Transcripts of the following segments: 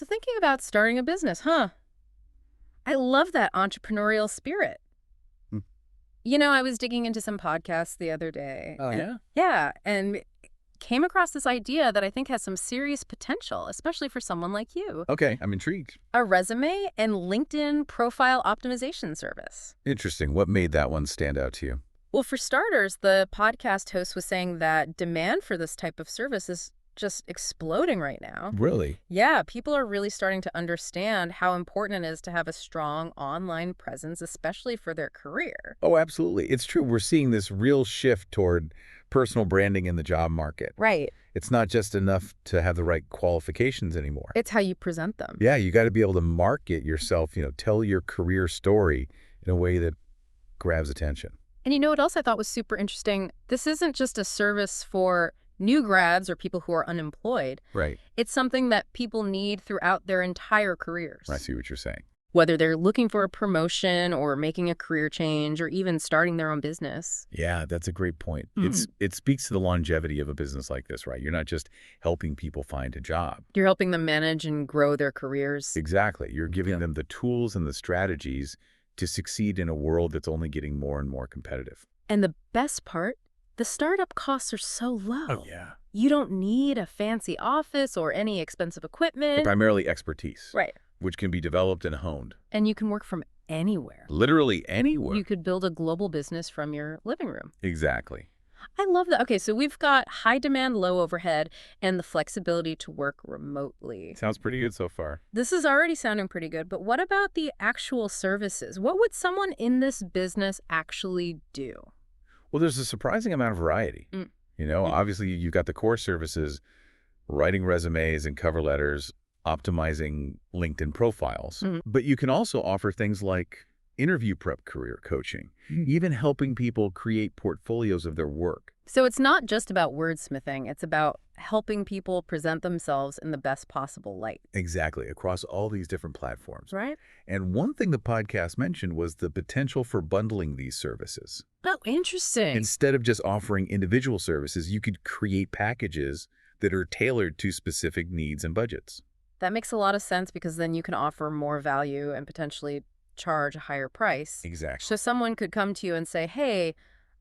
So thinking about starting a business, huh? I love that entrepreneurial spirit. Hmm. I was digging into some podcasts the other day. Oh, And yeah? yeah, and came across this idea that I think has some serious potential, especially for someone like you. Okay, I'm intrigued. A resume and LinkedIn profile optimization service. Interesting. What made that one stand out to you? Well, for starters, the podcast host was saying that demand for this type of service is just exploding right now. Really? Yeah, people are really starting to understand how important it is to have a strong online presence, especially for their career. Oh, absolutely. It's true. We're seeing this real shift toward personal branding in the job market. Right. It's not just enough to have the right qualifications anymore. It's how you present them. Yeah, you got to be able to market yourself, tell your career story in a way that grabs attention. And you know what else I thought was super interesting? This isn't just a service for new grads or people who are unemployed. Right. It's something that people need throughout their entire careers. I see what you're saying. Whether they're looking for a promotion or making a career change or even starting their own business. Yeah, that's a great point. Mhm. It speaks to the longevity of a business like this, right? You're not just helping people find a job. You're helping them manage and grow their careers. Exactly. You're giving Yeah. them the tools and the strategies to succeed in a world that's only getting more and more competitive. And the best part, the startup costs are so low. Yeah. You don't need a fancy office or any expensive equipment. Primarily expertise, Right. which can be developed and honed. And you can work from anywhere. Literally anywhere. You could build a global business from your living room. Exactly. I love that. Okay, so we've got high demand, low overhead, and the flexibility to work remotely. Sounds pretty good so far. This is already sounding pretty good, but what about the actual services? What would someone in this business actually do? Well, there's a surprising amount of variety. Mm. Obviously you've got the core services, writing resumes and cover letters, optimizing LinkedIn profiles. Mhm. But you can also offer things like interview prep career coaching, even helping people create portfolios of their work. So it's not just about wordsmithing, it's about helping people present themselves in the best possible light. Exactly, across all these different platforms. Right? And one thing the podcast mentioned was the potential for bundling these services. Oh, interesting. Instead of just offering individual services, you could create packages that are tailored to specific needs and budgets. That makes a lot of sense because then you can offer more value and potentially charge a higher price. Exactly. So someone could come to you and say, hey,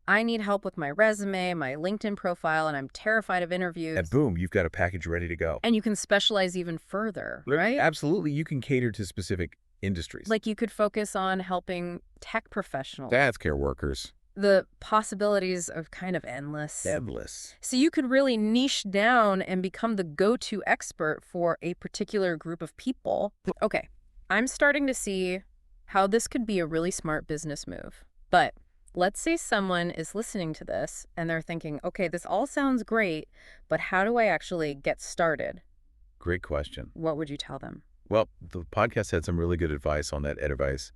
I need help with my resume, my LinkedIn profile, and I'm terrified of interviews. And boom, you've got a package ready to go. And you can specialize even further, right? Absolutely, you can cater to specific industries. Like you could focus on helping tech professionals. healthcare workers. The possibilities are kind of endless. Endless. So you could really niche down and become the go-to expert for a particular group of people. Okay, I'm starting to see how this could be a really smart business move. But let's say someone is listening to this and they're thinking, okay, this all sounds great, but how do I actually get started? Great question. What would you tell them? Well, the podcast had some really good advice on that advice,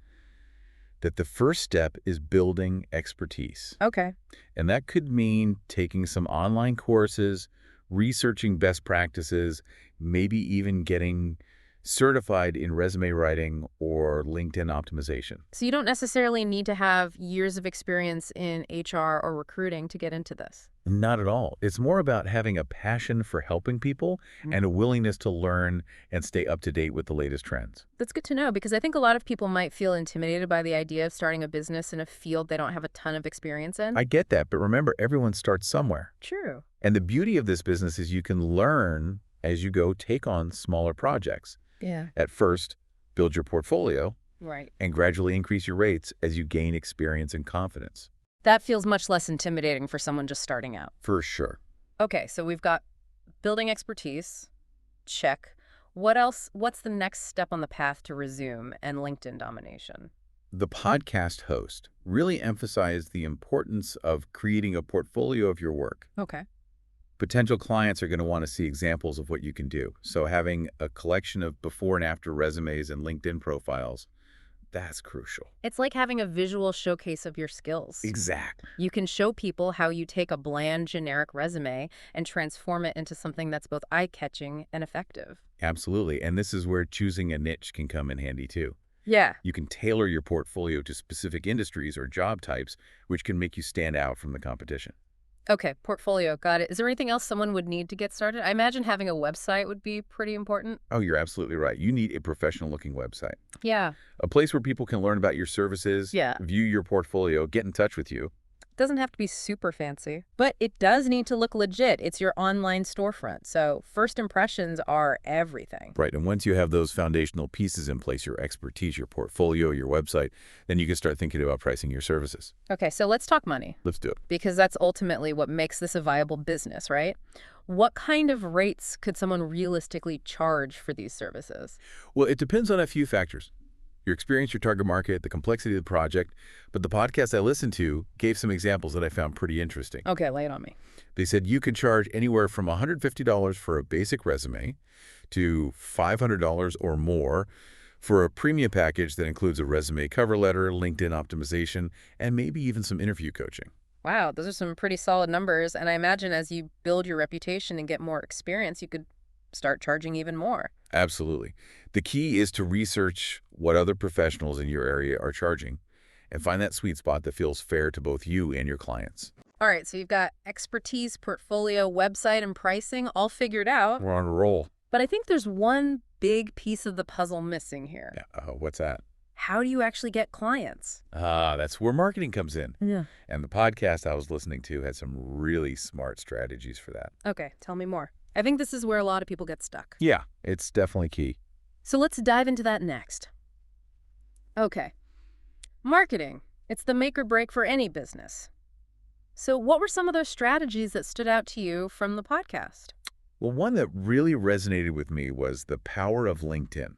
that the first step is building expertise. Okay. And that could mean taking some online courses, researching best practices, maybe even getting certified in resume writing or LinkedIn optimization. So you don't necessarily need to have years of experience in HR or recruiting to get into this. Not at all. It's more about having a passion for helping people and a willingness to learn and stay up to date with the latest trends. That's good to know because I think a lot of people might feel intimidated by the idea of starting a business in a field they don't have a ton of experience in. I get that, but remember, everyone starts somewhere. True. And the beauty of this business is you can learn as you go, take on smaller projects. Yeah. At first, build your portfolio Right. and gradually increase your rates as you gain experience and confidence. That feels much less intimidating for someone just starting out. For sure. Okay, so we've got building expertise. Check. What else? What's the next step on the path to resume and LinkedIn domination? The podcast host really emphasized the importance of creating a portfolio of your work. Okay. Potential clients are going to want to see examples of what you can do. So having a collection of before and after resumes and LinkedIn profiles, that's crucial. It's like having a visual showcase of your skills. Exactly. You can show people how you take a bland, generic resume and transform it into something that's both eye-catching and effective. Absolutely. And this is where choosing a niche can come in handy too. Yeah. You can tailor your portfolio to specific industries or job types, which can make you stand out from the competition. Okay, portfolio, got it. Is there anything else someone would need to get started? I imagine having a website would be pretty important. Oh, you're absolutely right. You need a professional-looking website. Yeah. A place where people can learn about your services, Yeah. view your portfolio, get in touch with you. Doesn't have to be super fancy, but it does need to look legit. It's your online storefront, so first impressions are everything. Right, and once you have those foundational pieces in place, your expertise, your portfolio, your website, then you can start thinking about pricing your services. Okay, so let's talk money, Let's do it. because that's ultimately what makes this a viable business, right? What kind of rates could someone realistically charge for these services? Well, it depends on a few factors. Your experience, your target market, the complexity of the project, but the podcast I listened to gave some examples that I found pretty interesting. Okay, lay it on me. They said you can charge anywhere from $150 for a basic resume to $500 or more for a premium package that includes a resume cover letter, LinkedIn optimization, and maybe even some interview coaching. Wow, those are some pretty solid numbers, and I imagine as you build your reputation and get more experience, you could start charging even more. Absolutely. The key is to research what other professionals in your area are charging and find that sweet spot that feels fair to both you and your clients. All right, so you've got expertise, portfolio, website, and pricing all figured out. We're on a roll. But I think there's one big piece of the puzzle missing here. Yeah, what's that? How do you actually get clients? That's where marketing comes in. Yeah. And the podcast I was listening to had some really smart strategies for that. Okay, tell me more. I think this is where a lot of people get stuck. Yeah, it's definitely key. So let's dive into that next. Okay. Marketing. It's the make or break for any business. So what were some of those strategies that stood out to you from the podcast? Well, one that really resonated with me was the power of LinkedIn.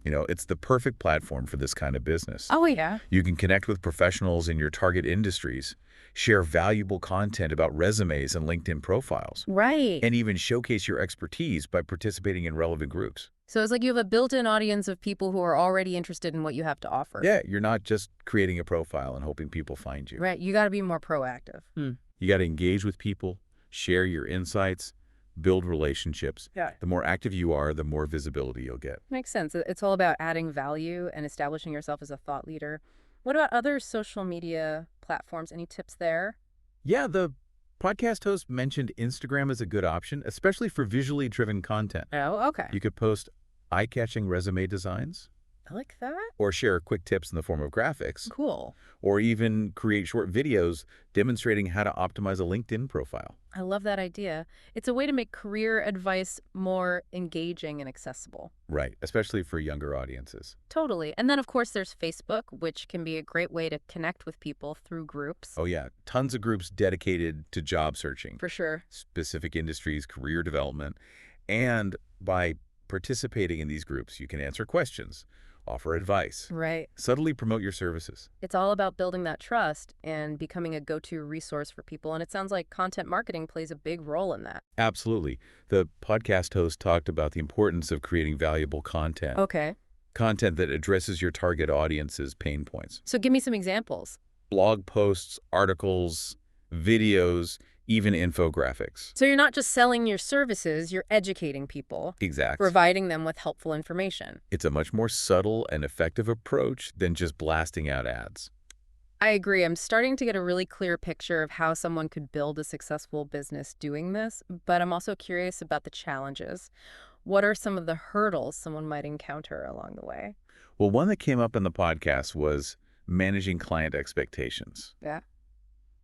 You know, it's the perfect platform for this kind of business. Oh, yeah. You can connect with professionals in your target industries, share valuable content about resumes and LinkedIn profiles, Right. and even showcase your expertise by participating in relevant groups. So it's like you have a built-in audience of people who are already interested in what you have to offer. Yeah, you're not just creating a profile and hoping people find you. Right. You got to be more proactive. You got to engage with people, share your insights, build relationships. Yeah. The more active you are, the more visibility you'll get. Makes sense. It's all about adding value and establishing yourself as a thought leader. What about other social media platforms? Any tips there? Yeah, the podcast host mentioned Instagram as a good option, especially for visually driven content. Oh, okay. You could post eye-catching resume designs, I like that. or share quick tips in the form of graphics, Cool. or even create short videos demonstrating how to optimize a LinkedIn profile. I love that idea. It's a way to make career advice more engaging and accessible. Right, especially for younger audiences. Totally. And then, of course, there's Facebook, which can be a great way to connect with people through groups. Oh yeah, tons of groups dedicated to job searching, For sure. specific industries, career development, and by participating in these groups, you can answer questions, offer advice, Right. subtly promote your services. It's all about building that trust and becoming a go-to resource for people. And it sounds like content marketing plays a big role in that. Absolutely. The podcast host talked about the importance of creating valuable content, Okay. content that addresses your target audience's pain points. So give me some examples. Blog posts, articles, videos, even infographics. So you're not just selling your services, you're educating people, Exactly. providing them with helpful information. It's a much more subtle and effective approach than just blasting out ads. I agree. I'm starting to get a really clear picture of how someone could build a successful business doing this, but I'm also curious about the challenges. What are some of the hurdles someone might encounter along the way? Well, one that came up in the podcast was managing client expectations. Yeah.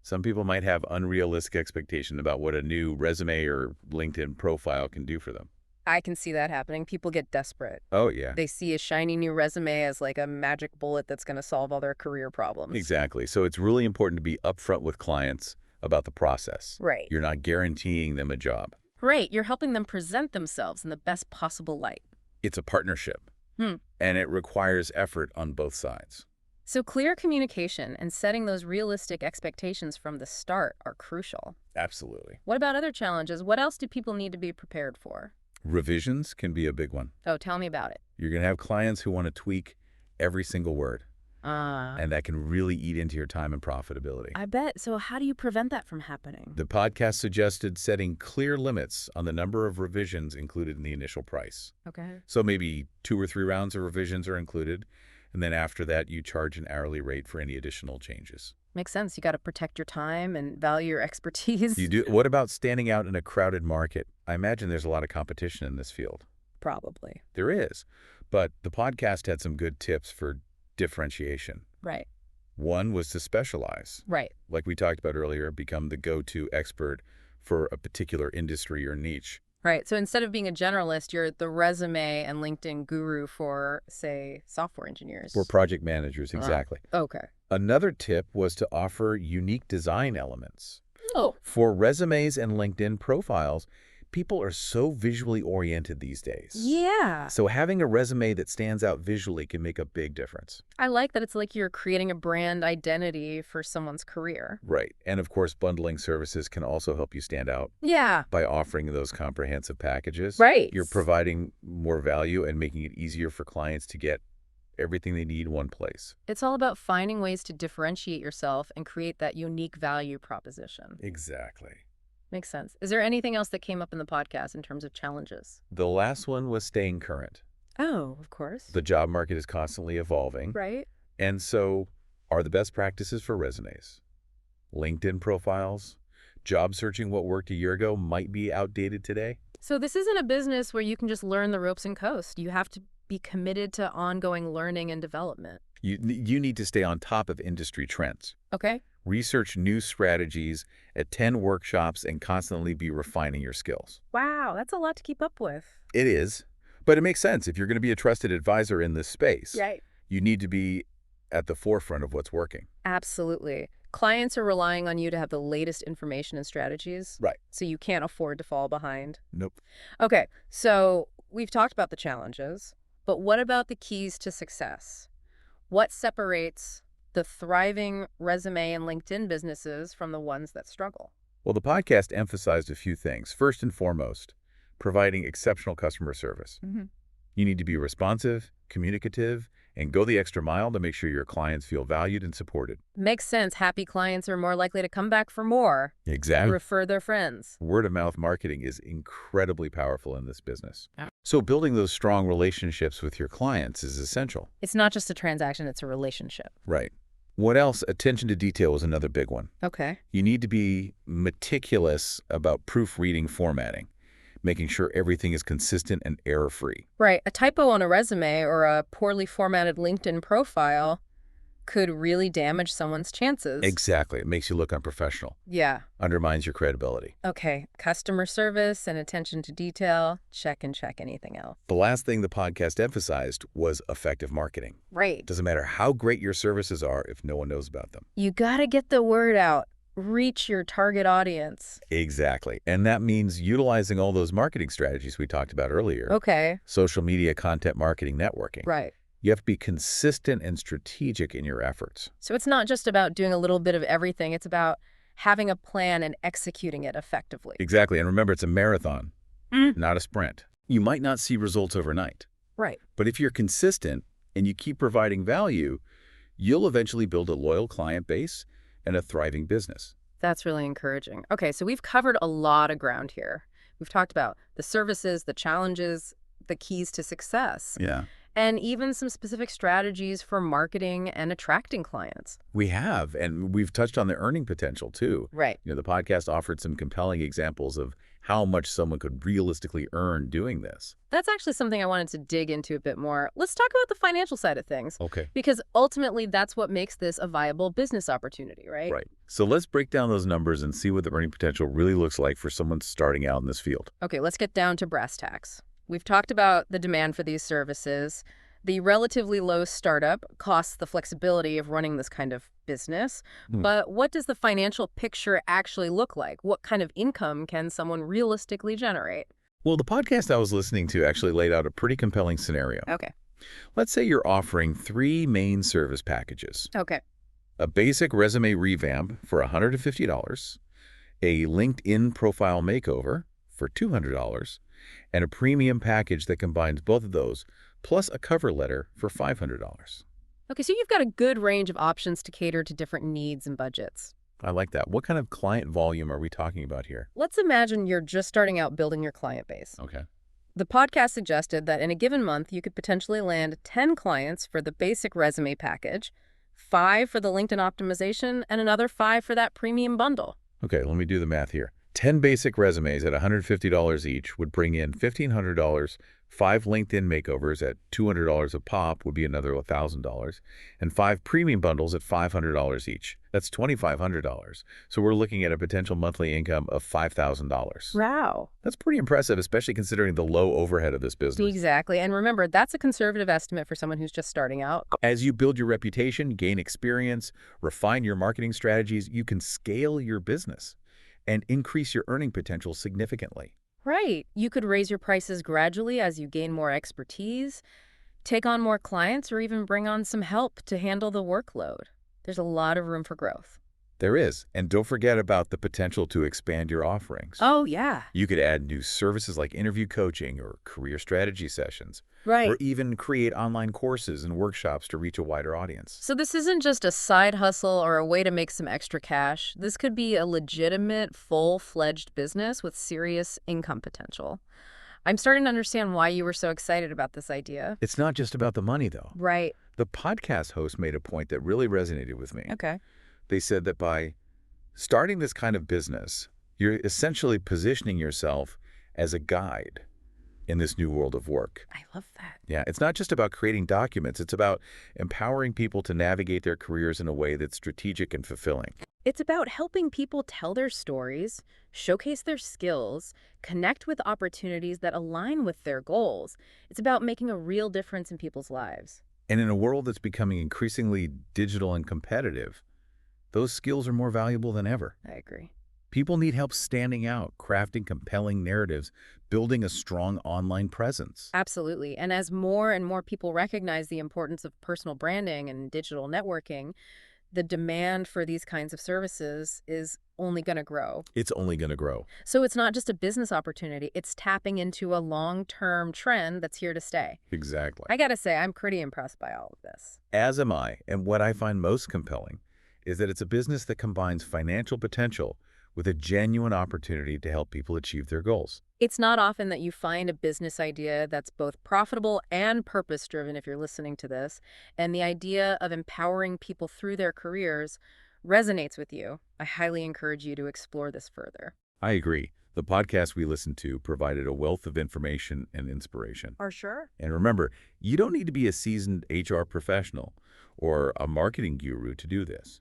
Some people might have unrealistic expectation about what a new resume or LinkedIn profile can do for them. I can see that happening. People get desperate. Oh, yeah. They see a shiny new resume as like a magic bullet that's going to solve all their career problems. Exactly. So it's really important to be upfront with clients about the process. Right. You're not guaranteeing them a job. Right. You're helping them present themselves in the best possible light. It's a partnership. And it requires effort on both sides. So clear communication and setting those realistic expectations from the start are crucial. Absolutely. What about other challenges? What else do people need to be prepared for? Revisions can be a big one. Oh, tell me about it. You're going to have clients who want to tweak every single word, and that can really eat into your time and profitability. I bet. So how do you prevent that from happening? The podcast suggested setting clear limits on the number of revisions included in the initial price. Okay. So maybe 2 or 3 rounds of revisions are included, and then after that, you charge an hourly rate for any additional changes. Makes sense. You got to protect your time and value your expertise. You do. What about standing out in a crowded market? I imagine there's a lot of competition in this field. Probably. There is. But the podcast had some good tips for differentiation. Right. One was to specialize. Right. Like we talked about earlier, become the go-to expert for a particular industry or niche. Right. So instead of being a generalist, you're the resume and LinkedIn guru for, say, software engineers. For project managers, exactly. Okay. Another tip was to offer unique design elements. Oh. For resumes and LinkedIn profiles, people are so visually oriented these days. Yeah. So having a resume that stands out visually can make a big difference. I like that it's like you're creating a brand identity for someone's career. Right. And of course, bundling services can also help you stand out Yeah. by offering those comprehensive packages. Right. You're providing more value and making it easier for clients to get everything they need in one place. It's all about finding ways to differentiate yourself and create that unique value proposition. Exactly. Makes sense. Is there anything else that came up in the podcast in terms of challenges? The last one was staying current. Oh, of course. The job market is constantly evolving. Right. And so are the best practices for resumes. LinkedIn profiles, job searching what worked a year ago might be outdated today. So this isn't a business where you can just learn the ropes and coast. You have to be committed to ongoing learning and development. You need to stay on top of industry trends. Okay. Research new strategies, attend workshops, and constantly be refining your skills. Wow, that's a lot to keep up with. It is, but it makes sense. If you're going to be a trusted advisor in this space, Right. you need to be at the forefront of what's working. Absolutely. Clients are relying on you to have the latest information and strategies. Right. So you can't afford to fall behind. Nope. Okay, so we've talked about the challenges, but what about the keys to success? What separates the thriving resume and LinkedIn businesses from the ones that struggle? Well, the podcast emphasized a few things. First and foremost, providing exceptional customer service. Mm-hmm. You need to be responsive, communicative, and go the extra mile to make sure your clients feel valued and supported. Makes sense. Happy clients are more likely to come back for more. Exactly. Refer their friends. Word-of-mouth marketing is incredibly powerful in this business. Yeah. So building those strong relationships with your clients is essential. It's not just a transaction, it's a relationship. Right. What else? Attention to detail is another big one. Okay. You need to be meticulous about proofreading formatting, making sure everything is consistent and error-free. Right. A typo on a resume or a poorly formatted LinkedIn profile could really damage someone's chances. Exactly. It makes you look unprofessional, Yeah. undermines your credibility. Okay. Customer service and attention to detail. Check anything else. The last thing the podcast emphasized was effective marketing. Right. It doesn't matter how great your services are if no one knows about them. You got to get the word out. Reach your target audience. Exactly. And that means utilizing all those marketing strategies we talked about earlier. Okay. Social media, content marketing, networking. Right. You have to be consistent and strategic in your efforts. So it's not just about doing a little bit of everything. It's about having a plan and executing it effectively. Exactly. And remember, it's a marathon, Mm. not a sprint. You might not see results overnight, Right. but if you're consistent and you keep providing value, you'll eventually build a loyal client base and a thriving business. That's really encouraging. Okay, so we've covered a lot of ground here. We've talked about the services, the challenges, the keys to success, Yeah. and even some specific strategies for marketing and attracting clients. We have, and we've touched on the earning potential too. Right. The podcast offered some compelling examples of how much someone could realistically earn doing this. That's actually something I wanted to dig into a bit more. Let's talk about the financial side of things. Okay. Because ultimately, that's what makes this a viable business opportunity, right? Right. So let's break down those numbers and see what the earning potential really looks like for someone starting out in this field. Okay, let's get down to brass tacks. We've talked about the demand for these services. The relatively low startup costs the flexibility of running this kind of business. But what does the financial picture actually look like? What kind of income can someone realistically generate? Well, the podcast I was listening to actually laid out a pretty compelling scenario. Okay. Let's say you're offering 3 main service packages. Okay. A basic resume revamp for $150, a LinkedIn profile makeover for $200, and a premium package that combines both of those, plus a cover letter for $500. Okay, so you've got a good range of options to cater to different needs and budgets. I like that. What kind of client volume are we talking about here? Let's imagine you're just starting out building your client base. Okay. The podcast suggested that in a given month, you could potentially land 10 clients for the basic resume package, 5 for the LinkedIn optimization, and another 5 for that premium bundle. Okay, let me do the math here. 10 basic resumes at $150 each would bring in $1,500. 5 LinkedIn makeovers at $200 a pop would be another $1,000. And 5 premium bundles at $500 each. That's $2,500. So we're looking at a potential monthly income of $5,000. Wow. That's pretty impressive, especially considering the low overhead of this business. Exactly. And remember, that's a conservative estimate for someone who's just starting out. As you build your reputation, gain experience, refine your marketing strategies, you can scale your business and increase your earning potential significantly. Right. You could raise your prices gradually as you gain more expertise, take on more clients, or even bring on some help to handle the workload. There's a lot of room for growth. There is. And don't forget about the potential to expand your offerings. Oh, yeah. You could add new services like interview coaching or career strategy sessions, Right. or even create online courses and workshops to reach a wider audience. So this isn't just a side hustle or a way to make some extra cash. This could be a legitimate, full-fledged business with serious income potential. I'm starting to understand why you were so excited about this idea. It's not just about the money, though. Right. The podcast host made a point that really resonated with me. Okay. They said that by starting this kind of business, you're essentially positioning yourself as a guide in this new world of work. I love that. Yeah, it's not just about creating documents. It's about empowering people to navigate their careers in a way that's strategic and fulfilling. It's about helping people tell their stories, showcase their skills, connect with opportunities that align with their goals. It's about making a real difference in people's lives. And in a world that's becoming increasingly digital and competitive, those skills are more valuable than ever. I agree. People need help standing out, crafting compelling narratives, building a strong online presence. Absolutely. And as more and more people recognize the importance of personal branding and digital networking, the demand for these kinds of services is only going to grow. It's only going to grow. So it's not just a business opportunity, it's tapping into a long-term trend that's here to stay. Exactly. I gotta say, I'm pretty impressed by all of this. As am I, and what I find most compelling is that it's a business that combines financial potential with a genuine opportunity to help people achieve their goals. It's not often that you find a business idea that's both profitable and purpose-driven if you're listening to this, and the idea of empowering people through their careers resonates with you. I highly encourage you to explore this further. I agree. The podcast we listened to provided a wealth of information and inspiration. For sure. And remember, you don't need to be a seasoned HR professional or a marketing guru to do this.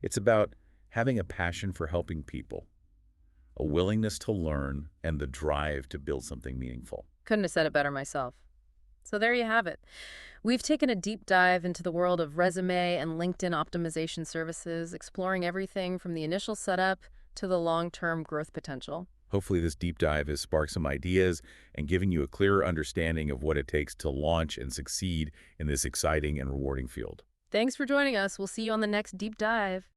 It's about having a passion for helping people, a willingness to learn, and the drive to build something meaningful. Couldn't have said it better myself. So there you have it. We've taken a deep dive into the world of resume and LinkedIn optimization services, exploring everything from the initial setup to the long-term growth potential. Hopefully this deep dive has sparked some ideas and given you a clearer understanding of what it takes to launch and succeed in this exciting and rewarding field. Thanks for joining us. We'll see you on the next deep dive.